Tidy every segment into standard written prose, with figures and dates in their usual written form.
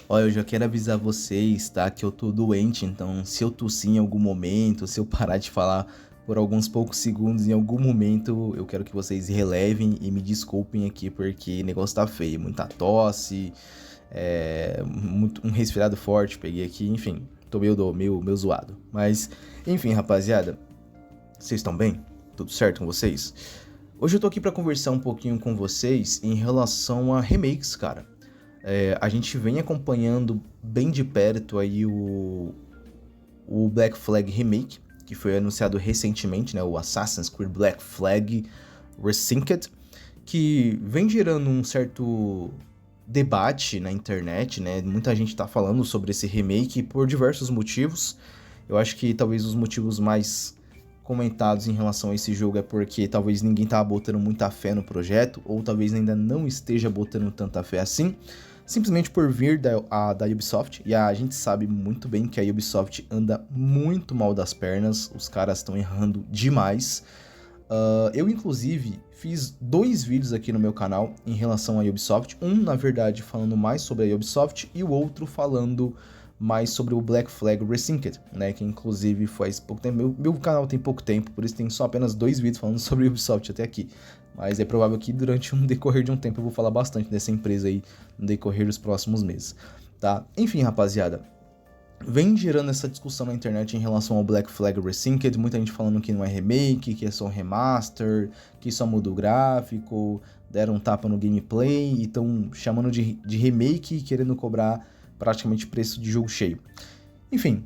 Olha, eu já quero avisar vocês, tá? Que eu tô doente, então se eu tossir em algum momento, se eu parar de falar por alguns poucos segundos em algum momento, eu quero que vocês relevem e me desculpem aqui, porque o negócio tá feio. Muita tosse, um resfriado forte, peguei aqui, enfim, tô meio zoado. Mas, enfim, rapaziada, vocês estão bem? Tudo certo com vocês? Hoje eu tô aqui pra conversar um pouquinho com vocês em relação a remakes, cara. A gente vem acompanhando bem de perto aí o Black Flag Remake, que foi anunciado recentemente, né? O Assassin's Creed Black Flag Resynced, que vem gerando um certo debate na internet, né? Muita gente tá falando sobre esse remake por diversos motivos. Eu acho que talvez os motivos mais comentados em relação a esse jogo é porque talvez ninguém tava botando muita fé no projeto, ou talvez ainda não esteja botando tanta fé assim, simplesmente por vir da Ubisoft, e a gente sabe muito bem que a Ubisoft anda muito mal das pernas, os caras estão errando demais. Eu, inclusive, fiz 2 vídeos aqui no meu canal em relação à Ubisoft. Um, na verdade, falando mais sobre a Ubisoft e o outro falando mais sobre o Black Flag Resynced, né? Que, inclusive, faz pouco tempo. Meu canal tem pouco tempo, por isso tem só apenas 2 vídeos falando sobre a Ubisoft até aqui. Mas é provável que durante um decorrer de um tempo eu vou falar bastante dessa empresa aí no decorrer dos próximos meses, tá? Enfim, rapaziada, vem gerando essa discussão na internet em relação ao Black Flag Resynced, muita gente falando que não é remake, que é só um remaster, que só muda o gráfico, deram um tapa no gameplay e estão chamando de remake e querendo cobrar praticamente preço de jogo cheio. Enfim,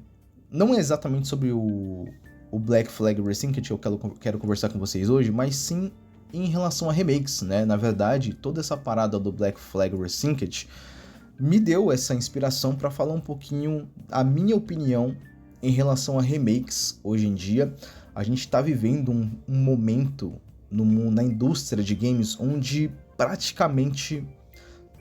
não é exatamente sobre o Black Flag Resynced que eu quero conversar com vocês hoje, mas sim em relação a remakes, né? Na verdade, toda essa parada do Black Flag Resynced me deu essa inspiração para falar um pouquinho a minha opinião em relação a remakes hoje em dia. A gente está vivendo um momento na indústria de games onde praticamente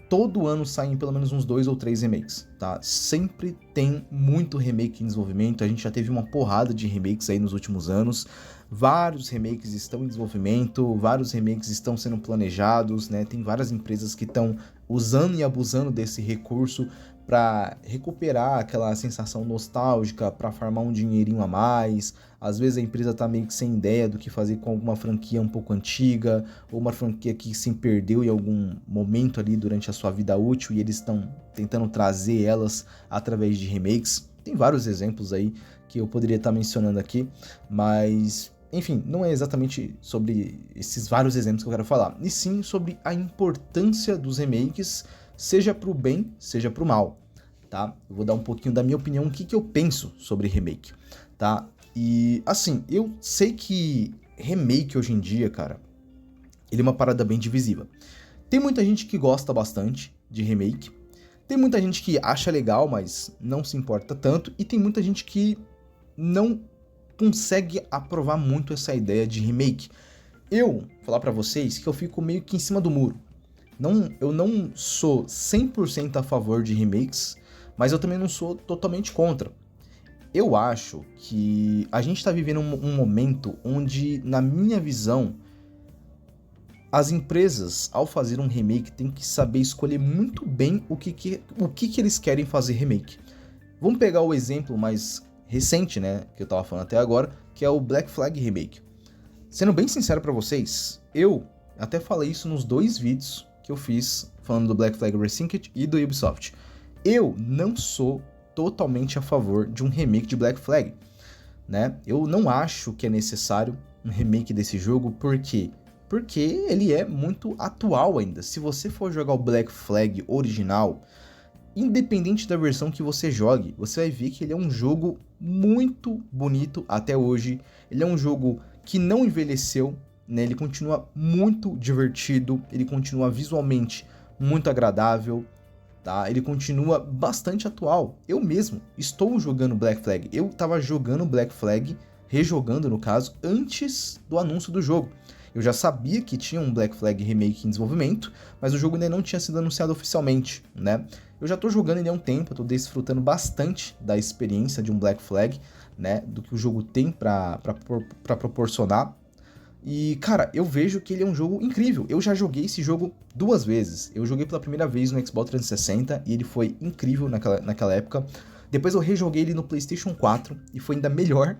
todo ano saem pelo menos uns 2 ou 3 remakes, tá? Sempre tem muito remake em desenvolvimento, a gente já teve uma porrada de remakes aí nos últimos anos, vários remakes estão em desenvolvimento, vários remakes estão sendo planejados, né? Tem várias empresas que estão usando e abusando desse recurso para recuperar aquela sensação nostálgica, para farmar um dinheirinho a mais. Às vezes a empresa tá meio que sem ideia do que fazer com alguma franquia um pouco antiga, ou uma franquia que se perdeu em algum momento ali durante a sua vida útil e eles estão tentando trazer elas através de remakes. Tem vários exemplos aí que eu poderia estar mencionando aqui, mas enfim, não é exatamente sobre esses vários exemplos que eu quero falar, e sim sobre a importância dos remakes, seja pro bem, seja pro mal, tá? Eu vou dar um pouquinho da minha opinião, o que eu penso sobre remake, tá? E, assim, eu sei que remake hoje em dia, cara, ele é uma parada bem divisiva. Tem muita gente que gosta bastante de remake, tem muita gente que acha legal, mas não se importa tanto, e tem muita gente que não consegue aprovar muito essa ideia de remake. Eu, vou falar pra vocês que eu fico meio que em cima do muro. Eu não sou 100% a favor de remakes, mas eu também não sou totalmente contra. Eu acho que a gente tá vivendo um momento onde, na minha visão, as empresas, ao fazer um remake, têm que saber escolher muito bem o que eles querem fazer remake. Vamos pegar o exemplo mais recente, né, que eu tava falando até agora, que é o Black Flag Remake. Sendo bem sincero pra vocês, eu até falei isso nos 2 vídeos que eu fiz falando do Black Flag Resynced e do Ubisoft. Eu não sou totalmente a favor de um remake de Black Flag, né? Eu não acho que é necessário um remake desse jogo, por quê? Porque ele é muito atual ainda. Se você for jogar o Black Flag original, independente da versão que você jogue, você vai ver que ele é um jogo muito bonito até hoje. Ele é um jogo que não envelheceu, né? Ele continua muito divertido, ele continua visualmente muito agradável, tá? Ele continua bastante atual. Eu mesmo estou jogando Black Flag. Eu estava jogando Black Flag, rejogando no caso, antes do anúncio do jogo. Eu já sabia que tinha um Black Flag Remake em desenvolvimento, mas o jogo ainda não tinha sido anunciado oficialmente, né? Eu já tô jogando ele há um tempo, eu tô desfrutando bastante da experiência de um Black Flag, né? Do que o jogo tem pra proporcionar. E, cara, eu vejo que ele é um jogo incrível. Eu já joguei esse jogo 2 vezes. Eu joguei pela primeira vez no Xbox 360 e ele foi incrível naquela época. Depois eu rejoguei ele no PlayStation 4 e foi ainda melhor.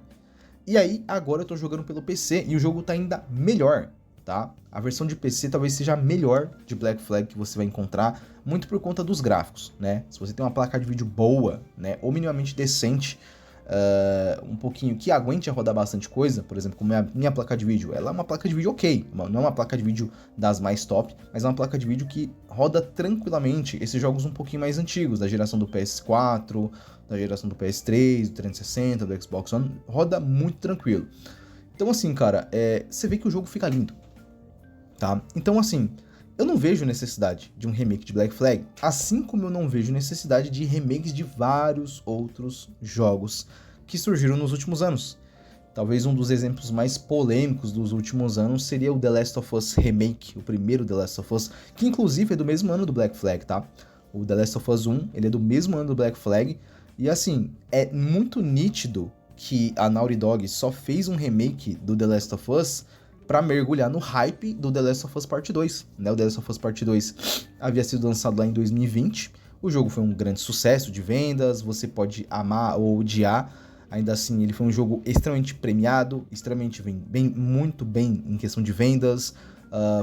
E aí, agora eu tô jogando pelo PC e o jogo tá ainda melhor, tá? A versão de PC talvez seja a melhor de Black Flag que você vai encontrar, muito por conta dos gráficos, né? Se você tem uma placa de vídeo boa, né, ou minimamente decente, um pouquinho que aguente a rodar bastante coisa, por exemplo, como a minha placa de vídeo, ela é uma placa de vídeo ok, não é uma placa de vídeo das mais top, mas é uma placa de vídeo que roda tranquilamente esses jogos um pouquinho mais antigos, da geração do PS4, da geração do PS3, do 360, do Xbox One, roda muito tranquilo. Então assim, cara, você vê que o jogo fica lindo, tá? Então assim, eu não vejo necessidade de um remake de Black Flag, assim como eu não vejo necessidade de remakes de vários outros jogos que surgiram nos últimos anos. Talvez um dos exemplos mais polêmicos dos últimos anos seria o The Last of Us Remake, o primeiro The Last of Us, que inclusive é do mesmo ano do Black Flag, tá? O The Last of Us 1, ele é do mesmo ano do Black Flag, e assim, é muito nítido que a Naughty Dog só fez um remake do The Last of Us pra mergulhar no hype do The Last of Us Part 2, né? O The Last of Us Part 2 havia sido lançado lá em 2020, o jogo foi um grande sucesso de vendas, você pode amar ou odiar, ainda assim ele foi um jogo extremamente premiado, extremamente muito bem em questão de vendas,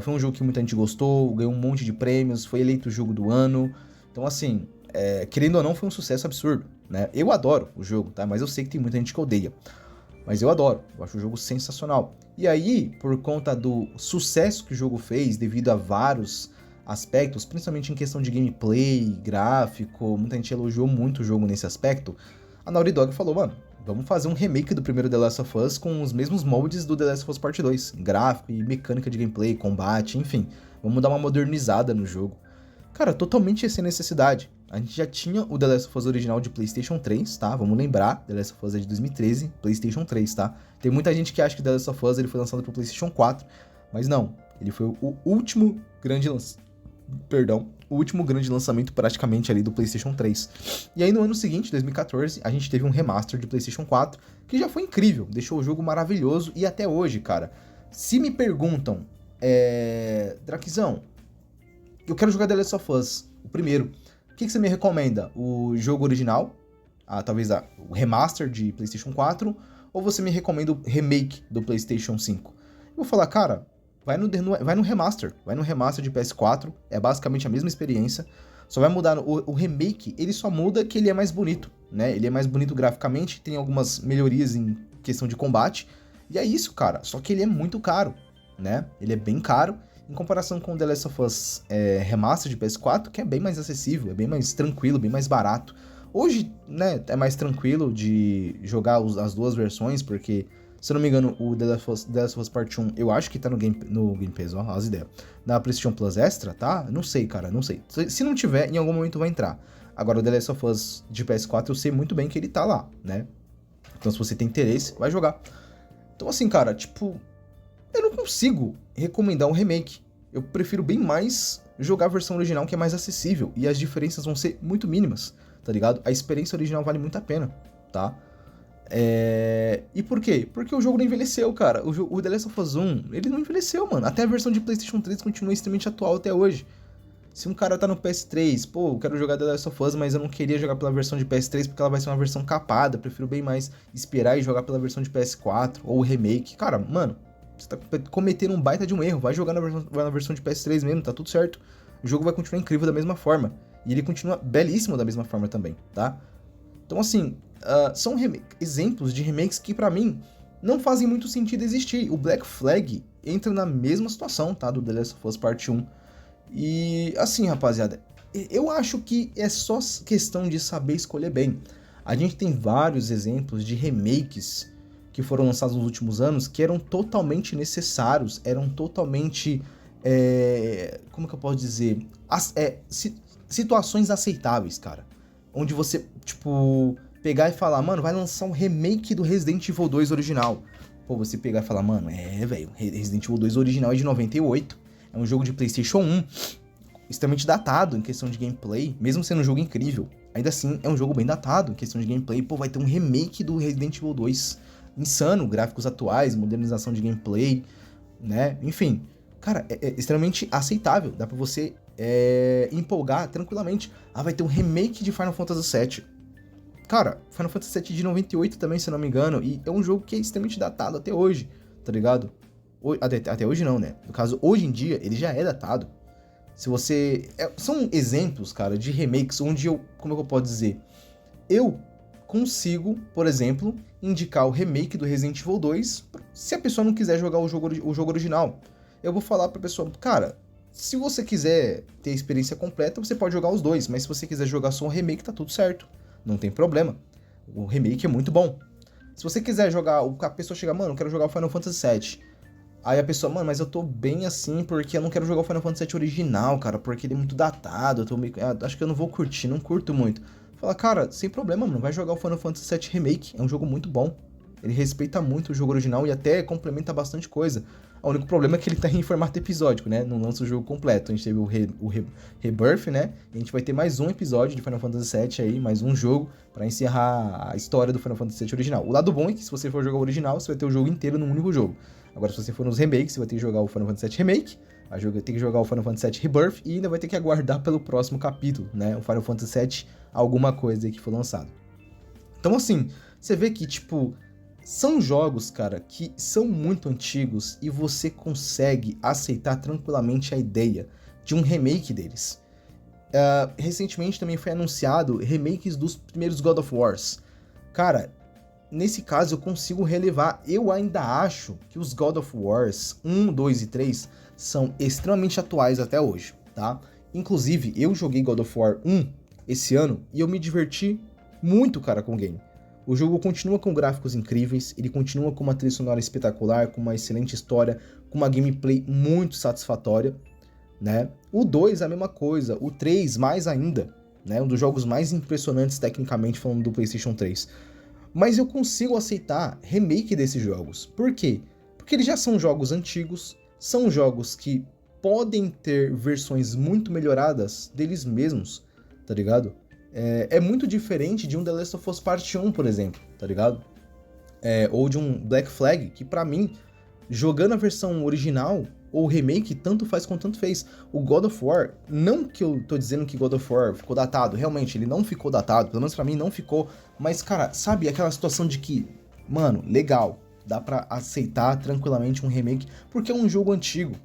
foi um jogo que muita gente gostou, ganhou um monte de prêmios, foi eleito o jogo do ano, então assim, querendo ou não foi um sucesso absurdo, né? Eu adoro o jogo, tá? Mas eu sei que tem muita gente que odeia. Mas eu adoro, eu acho o jogo sensacional. E aí, por conta do sucesso que o jogo fez, devido a vários aspectos, principalmente em questão de gameplay, gráfico, muita gente elogiou muito o jogo nesse aspecto, a Naughty Dog falou, mano, vamos fazer um remake do primeiro The Last of Us com os mesmos moldes do The Last of Us Part 2, gráfico e mecânica de gameplay, combate, enfim, vamos dar uma modernizada no jogo. Cara, totalmente sem necessidade. A gente já tinha o The Last of Us original de PlayStation 3, tá? Vamos lembrar, The Last of Us é de 2013, PlayStation 3, tá? Tem muita gente que acha que The Last of Us ele foi lançado pro PlayStation 4, mas não. Ele foi o último grande o último grande lançamento praticamente ali do PlayStation 3. E aí no ano seguinte, 2014, a gente teve um remaster de PlayStation 4, que já foi incrível, deixou o jogo maravilhoso e até hoje, cara. Se me perguntam, Drakizão, eu quero jogar The Last of Us, o primeiro. O que você me recomenda? O jogo original? Talvez o remaster de PlayStation 4? Ou você me recomenda o remake do PlayStation 5? Eu vou falar, cara, vai no remaster. Vai no remaster de PS4. É basicamente a mesma experiência. Só vai mudar o remake, ele só muda que ele é mais bonito, né? Ele é mais bonito graficamente, tem algumas melhorias em questão de combate. E é isso, cara. Só que ele é muito caro, né? Ele é bem caro. Em comparação com o The Last of Us Remaster de PS4, que é bem mais acessível, é bem mais tranquilo, bem mais barato. Hoje, né, é mais tranquilo de jogar as duas versões, porque, se eu não me engano, o The Last of Us Part 1, eu acho que tá no Game Pass, ó, as ideias. Na PlayStation Plus Extra, tá? Não sei, cara, não sei. Se não tiver, em algum momento vai entrar. Agora, o The Last of Us de PS4, eu sei muito bem que ele tá lá, né? Então, se você tem interesse, vai jogar. Então, assim, cara, tipo, eu não consigo recomendar um remake. Eu prefiro bem mais jogar a versão original, que é mais acessível. E as diferenças vão ser muito mínimas, tá ligado? A experiência original vale muito a pena, tá? E por quê? Porque o jogo não envelheceu, cara. O The Last of Us 1, ele não envelheceu, mano. Até a versão de PlayStation 3 continua extremamente atual até hoje. Se um cara tá no PS3, pô, eu quero jogar The Last of Us, mas eu não queria jogar pela versão de PS3 porque ela vai ser uma versão capada. Eu prefiro bem mais esperar e jogar pela versão de PS4 ou o remake. Cara, mano, você tá cometendo um baita de um erro. Vai jogar na versão de PS3 mesmo, tá tudo certo. O jogo vai continuar incrível da mesma forma. E ele continua belíssimo da mesma forma também, tá? Então, assim, são exemplos de remakes que, pra mim, não fazem muito sentido existir. O Black Flag entra na mesma situação, tá? Do The Last of Us Part 1. E, assim, rapaziada, eu acho que é só questão de saber escolher bem. A gente tem vários exemplos de remakes que foram lançados nos últimos anos que eram totalmente necessários, eram totalmente, como que eu posso dizer, situações aceitáveis, cara. Onde você, tipo, pegar e falar, mano, vai lançar um remake do Resident Evil 2 original. Pô, você pegar e falar, mano, velho, Resident Evil 2 original é de 98, é um jogo de PlayStation 1, extremamente datado em questão de gameplay, mesmo sendo um jogo incrível. Ainda assim, é um jogo bem datado em questão de gameplay. Pô, vai ter um remake do Resident Evil 2. Insano, gráficos atuais, modernização de gameplay. né? Enfim, cara, é extremamente aceitável. Dá pra você empolgar tranquilamente. Ah, vai ter um remake de Final Fantasy VII. Cara, Final Fantasy VII de 98 também, se eu não me engano, e é um jogo que é extremamente datado até hoje, tá ligado? Até hoje não, né? No caso, hoje em dia, ele já é datado. Se você... são exemplos, cara, de remakes onde eu... Como é que eu posso dizer? Eu consigo, por exemplo, indicar o remake do Resident Evil 2 se a pessoa não quiser jogar o jogo original. Eu vou falar pra pessoa, cara, se você quiser ter a experiência completa, você pode jogar os dois, mas se você quiser jogar só um remake, tá tudo certo. Não tem problema. O remake é muito bom. Se você quiser jogar, a pessoa chega, mano, eu quero jogar o Final Fantasy VII. Aí a pessoa, mano, mas eu tô bem assim porque eu não quero jogar o Final Fantasy VII original, cara, porque ele é muito datado, eu tô meio... acho que eu não vou curtir, não curto muito. Fala, cara, sem problema, mano, vai jogar o Final Fantasy VII Remake, é um jogo muito bom. Ele respeita muito o jogo original e até complementa bastante coisa. O único problema é que ele tá em formato episódico, né? Não lança o jogo completo. A gente teve o Rebirth, né? E a gente vai ter mais um episódio de Final Fantasy VII aí, mais um jogo pra encerrar a história do Final Fantasy VII original. O lado bom é que se você for jogar o original, você vai ter o jogo inteiro num único jogo. Agora, se você for nos remakes, você vai ter que jogar o Final Fantasy VII Remake, vai ter que jogar o Final Fantasy VII Rebirth e ainda vai ter que aguardar pelo próximo capítulo, né? O Final Fantasy VII, alguma coisa aí que for lançado. Então, assim, você vê que, tipo, são jogos, cara, que são muito antigos e você consegue aceitar tranquilamente a ideia de um remake deles. Recentemente também foi anunciado remakes dos primeiros God of Wars. Cara, nesse caso eu consigo relevar. Eu ainda acho que os God of Wars 1, 2 e 3 são extremamente atuais até hoje, tá? Inclusive, eu joguei God of War 1 esse ano e eu me diverti muito, cara, com o game. O jogo continua com gráficos incríveis, ele continua com uma trilha sonora espetacular, com uma excelente história, com uma gameplay muito satisfatória, né? O 2 é a mesma coisa, o 3 mais ainda, né? Um dos jogos mais impressionantes tecnicamente falando do PlayStation 3. Mas eu consigo aceitar remake desses jogos. Por quê? Porque eles já são jogos antigos, são jogos que podem ter versões muito melhoradas deles mesmos, tá ligado? É muito diferente de um The Last of Us Part 1, por exemplo, tá ligado? Ou de um Black Flag, que pra mim, jogando a versão original ou remake, tanto faz quanto tanto fez. O God of War, não que eu tô dizendo que God of War ficou datado, realmente, ele não ficou datado, pelo menos pra mim não ficou, mas, cara, sabe aquela situação de que, mano, legal, dá pra aceitar tranquilamente um remake, porque é um jogo antigo,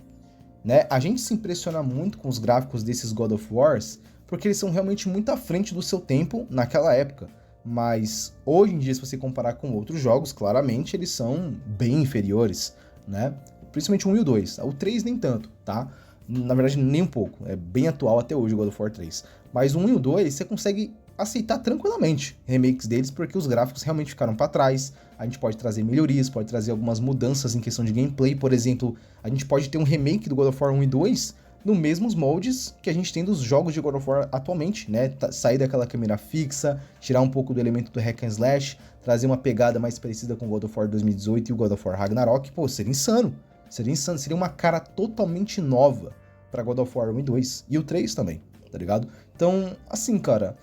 né? A gente se impressiona muito com os gráficos desses God of Wars, porque eles são realmente muito à frente do seu tempo naquela época. Mas hoje em dia, se você comparar com outros jogos, claramente eles são bem inferiores, né? Principalmente o 1 e o 2. O 3 nem tanto, tá? Na verdade, nem um pouco. É bem atual até hoje o God of War 3. Mas o 1 e o 2 você consegue aceitar tranquilamente remakes deles, porque os gráficos realmente ficaram para trás. A gente pode trazer melhorias, pode trazer algumas mudanças em questão de gameplay. Por exemplo, a gente pode ter um remake do God of War 1 e 2 nos mesmos moldes que a gente tem dos jogos de God of War atualmente, né? Sair daquela câmera fixa, tirar um pouco do elemento do hack and slash, trazer uma pegada mais parecida com o God of War 2018 e o God of War Ragnarok. Pô, seria insano. Seria insano, seria uma cara totalmente nova pra God of War 1 e 2. E o 3 também, tá ligado? Então, assim, cara,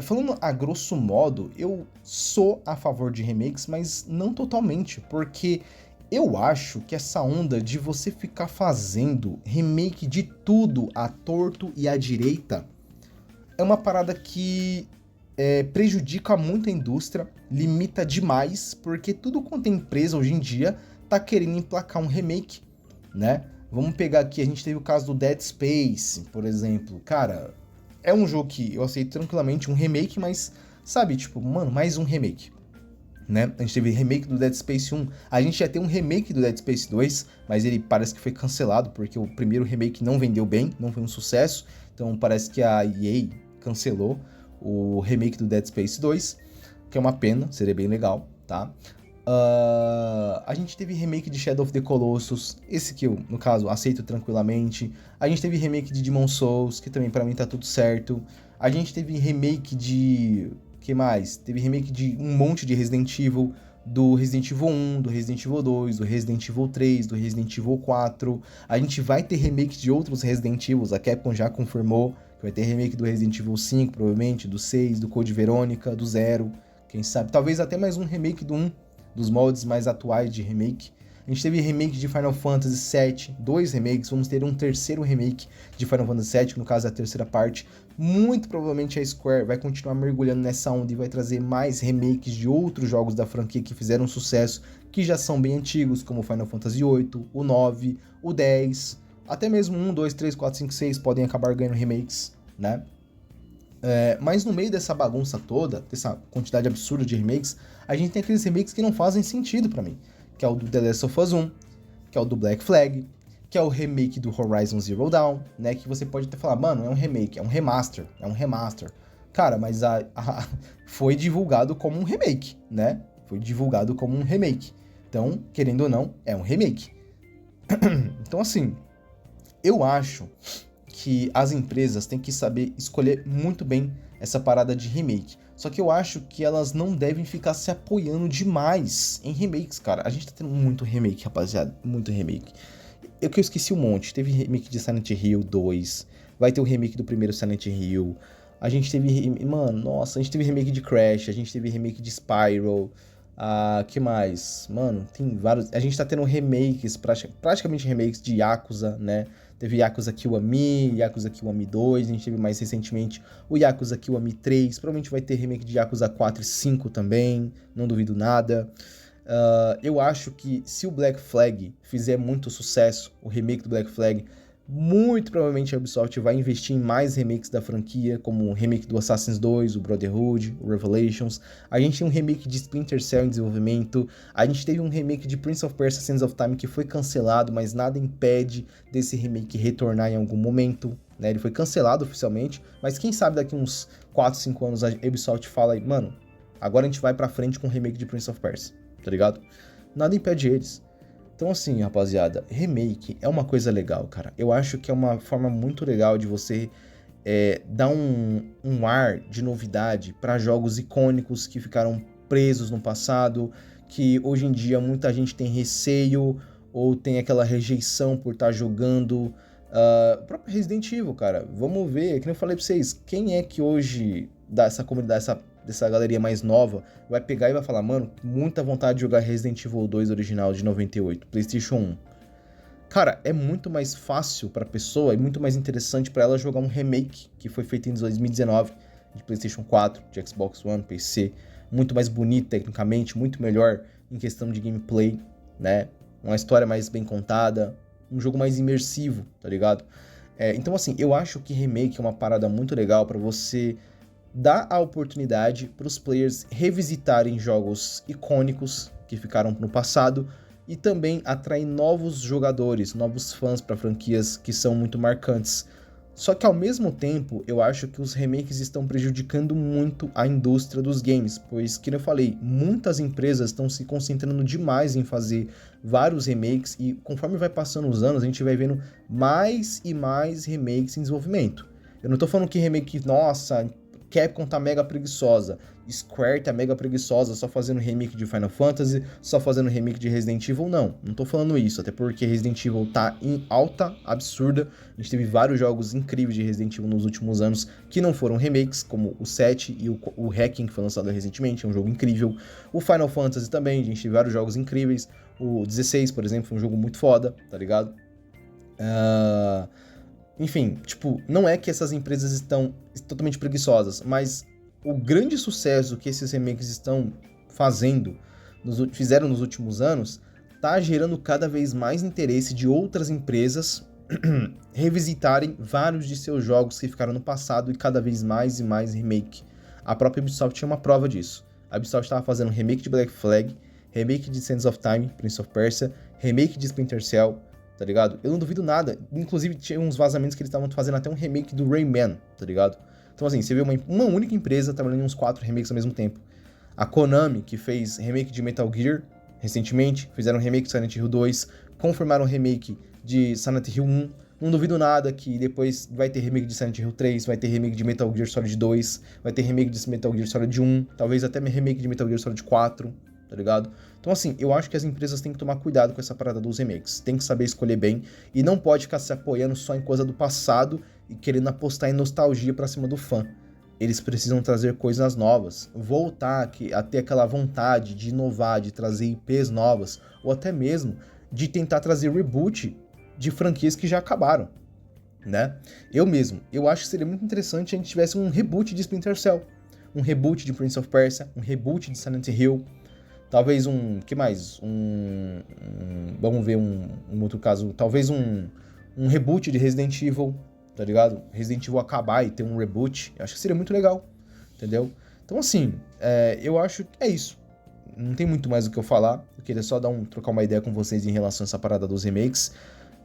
falando a grosso modo, eu sou a favor de remakes, mas não totalmente, porque eu acho que essa onda de você ficar fazendo remake de tudo à torto e à direita é uma parada que prejudica muito a indústria, limita demais, porque tudo quanto é empresa hoje em dia tá querendo emplacar um remake, né? Vamos pegar aqui, a gente teve o caso do Dead Space, por exemplo. Cara, é um jogo que eu aceito tranquilamente um remake, mas, sabe, tipo, mano, mais um remake, né? A gente teve remake do Dead Space 1, a gente ia ter um remake do Dead Space 2, mas ele parece que foi cancelado, porque o primeiro remake não vendeu bem, não foi um sucesso, então parece que a EA cancelou o remake do Dead Space 2, que é uma pena, seria bem legal, tá? A gente teve remake de Shadow of the Colossus, esse que eu, no caso, aceito tranquilamente. A gente teve remake de Demon's Souls, que também pra mim tá tudo certo. A gente teve remake de... que mais? Teve remake de um monte de Resident Evil, do Resident Evil 1, do Resident Evil 2, do Resident Evil 3, do Resident Evil 4. A gente vai ter remake de outros Resident Evil, a Capcom já confirmou que vai ter remake do Resident Evil 5, provavelmente, do 6, do Code Verônica, do 0, quem sabe. Talvez até mais um remake do 1, dos moldes mais atuais de remake. A gente teve remake de Final Fantasy VII, 2 remakes, vamos ter um terceiro remake de Final Fantasy VII, que no caso é a terceira parte. Muito provavelmente a Square vai continuar mergulhando nessa onda e vai trazer mais remakes de outros jogos da franquia que fizeram sucesso, que já são bem antigos, como o Final Fantasy VIII, o 9, o 10, até mesmo 1, 2, 3, 4, 5, 6 podem acabar ganhando remakes, né? Mas no meio dessa bagunça toda, dessa quantidade absurda de remakes, a gente tem aqueles remakes que não fazem sentido pra mim, que é o do The Last of Us 1, que é o do Black Flag, que é o remake do Horizon Zero Dawn, né, que você pode até falar, mano, é um remake, é um remaster. Cara, mas foi divulgado como um remake, né? Foi divulgado como um remake. Então, querendo ou não, é um remake. Então, assim, eu acho que as empresas têm que saber escolher muito bem essa parada de remake. Só que eu acho que elas não devem ficar se apoiando demais em remakes, cara. A gente tá tendo muito remake, rapaziada. Muito remake. Eu esqueci um monte. Teve remake de Silent Hill 2. Vai ter o remake do primeiro Silent Hill. A gente teve... Mano, nossa. A gente teve remake de Crash. A gente teve remake de Spyro. Que mais? Mano, tem vários... A gente tá tendo remakes, praticamente remakes de Yakuza, né? Teve Yakuza Kiwami, Yakuza Kiwami 2, a gente teve mais recentemente o Yakuza Kiwami 3, provavelmente vai ter remake de Yakuza 4 e 5 também, não duvido nada. Eu acho que se o Black Flag fizer muito sucesso, o remake do Black Flag, muito provavelmente a Ubisoft vai investir em mais remakes da franquia, como o remake do Assassin's 2, o Brotherhood, o Revelations. A gente tem um remake de Splinter Cell em desenvolvimento. A gente teve um remake de Prince of Persia: Sands of Time que foi cancelado, mas nada impede desse remake retornar em algum momento, né? Ele foi cancelado oficialmente, mas quem sabe daqui uns 4, 5 anos a Ubisoft fala aí, mano, agora a gente vai pra frente com o remake de Prince of Persia, tá ligado? Nada impede eles. Então assim, rapaziada, remake é uma coisa legal, cara. Eu acho que é uma forma muito legal de você dar um ar de novidade para jogos icônicos que ficaram presos no passado, que hoje em dia muita gente tem receio ou tem aquela rejeição por estar jogando. O próprio Resident Evil, cara, vamos ver, que nem eu falei pra vocês, quem é que hoje dessa comunidade, dessa galeria mais nova, vai pegar e vai falar, mano, muita vontade de jogar Resident Evil 2 original de 98, PlayStation 1. Cara, é muito mais fácil pra pessoa e muito mais interessante pra ela jogar um remake que foi feito em 2019, de PlayStation 4, de Xbox One, PC, muito mais bonito tecnicamente, muito melhor em questão de gameplay, né? Uma história mais bem contada, um jogo mais imersivo, tá ligado? Então assim, eu acho que remake é uma parada muito legal pra você dá a oportunidade para os players revisitarem jogos icônicos que ficaram no passado e também atrair novos jogadores, novos fãs para franquias que são muito marcantes. Só que ao mesmo tempo, eu acho que os remakes estão prejudicando muito a indústria dos games, pois, como eu falei, muitas empresas estão se concentrando demais em fazer vários remakes e conforme vai passando os anos, a gente vai vendo mais e mais remakes em desenvolvimento. Eu não tô falando que remake, nossa, Capcom tá mega preguiçosa, Square tá mega preguiçosa, só fazendo remake de Final Fantasy, só fazendo remake de Resident Evil, não tô falando isso, até porque Resident Evil tá em alta, absurda, a gente teve vários jogos incríveis de Resident Evil nos últimos anos que não foram remakes, como o 7 e o Hacking, que foi lançado recentemente, é um jogo incrível, o Final Fantasy também, a gente teve vários jogos incríveis, o 16, por exemplo, foi um jogo muito foda, tá ligado? Enfim, tipo, não é que essas empresas estão totalmente preguiçosas, mas o grande sucesso que esses remakes estão fizeram nos últimos anos, tá gerando cada vez mais interesse de outras empresas revisitarem vários de seus jogos que ficaram no passado e cada vez mais e mais remake. A própria Ubisoft é uma prova disso. A Ubisoft estava fazendo remake de Black Flag, remake de Sands of Time, Prince of Persia, remake de Splinter Cell, tá ligado? Eu não duvido nada. Inclusive, tinha uns vazamentos que eles estavam fazendo até um remake do Rayman, tá ligado? Então, assim, você vê uma única empresa trabalhando em uns 4 remakes ao mesmo tempo. A Konami, que fez remake de Metal Gear recentemente, fizeram remake de Silent Hill 2, confirmaram um remake de Silent Hill 1. Não duvido nada que depois vai ter remake de Silent Hill 3, vai ter remake de Metal Gear Solid 2, vai ter remake de Metal Gear Solid 1, talvez até remake de Metal Gear Solid 4, tá ligado? Então assim, eu acho que as empresas têm que tomar cuidado com essa parada dos remakes, tem que saber escolher bem e não pode ficar se apoiando só em coisa do passado e querendo apostar em nostalgia pra cima do fã. Eles precisam trazer coisas novas, voltar a ter aquela vontade de inovar, de trazer IPs novas, ou até mesmo de tentar trazer reboot de franquias que já acabaram, né? Eu acho que seria muito interessante se a gente tivesse um reboot de Splinter Cell, um reboot de Prince of Persia, um reboot de Silent Hill, talvez que mais? Vamos ver um outro caso, talvez um reboot de Resident Evil, tá ligado? Resident Evil acabar e ter um reboot, eu acho que seria muito legal, entendeu? Então assim, eu acho que é isso. Não tem muito mais o que eu falar, eu queria só trocar uma ideia com vocês em relação a essa parada dos remakes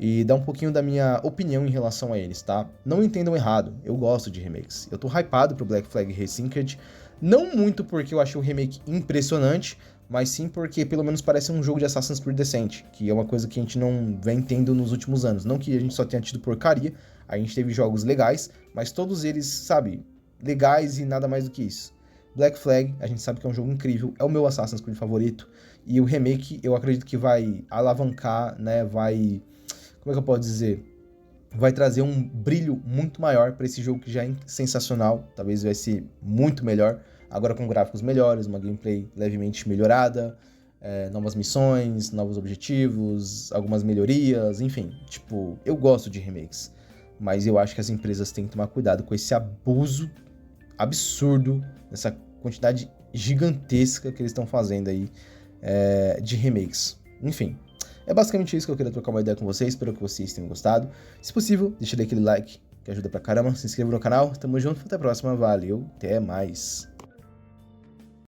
e dar um pouquinho da minha opinião em relação a eles, tá? Não entendam errado, eu gosto de remakes. Eu tô hypado pro Black Flag Resynced, não muito porque eu achei o remake impressionante, mas sim porque pelo menos parece um jogo de Assassin's Creed decente, que é uma coisa que a gente não vem tendo nos últimos anos. Não que a gente só tenha tido porcaria, a gente teve jogos legais, mas todos eles, sabe, legais e nada mais do que isso. Black Flag, a gente sabe que é um jogo incrível, é o meu Assassin's Creed favorito, e o remake eu acredito que vai alavancar, né, como é que eu posso dizer? Vai trazer um brilho muito maior para esse jogo que já é sensacional, talvez vai ser muito melhor, agora com gráficos melhores, uma gameplay levemente melhorada, novas missões, novos objetivos, algumas melhorias, enfim, tipo, eu gosto de remakes, mas eu acho que as empresas têm que tomar cuidado com esse abuso absurdo, essa quantidade gigantesca que eles estão fazendo aí de remakes. Enfim, é basicamente isso que eu queria trocar uma ideia com vocês, espero que vocês tenham gostado. Se possível, deixa aquele like que ajuda pra caramba, se inscreva no canal, tamo junto, até a próxima, valeu, até mais.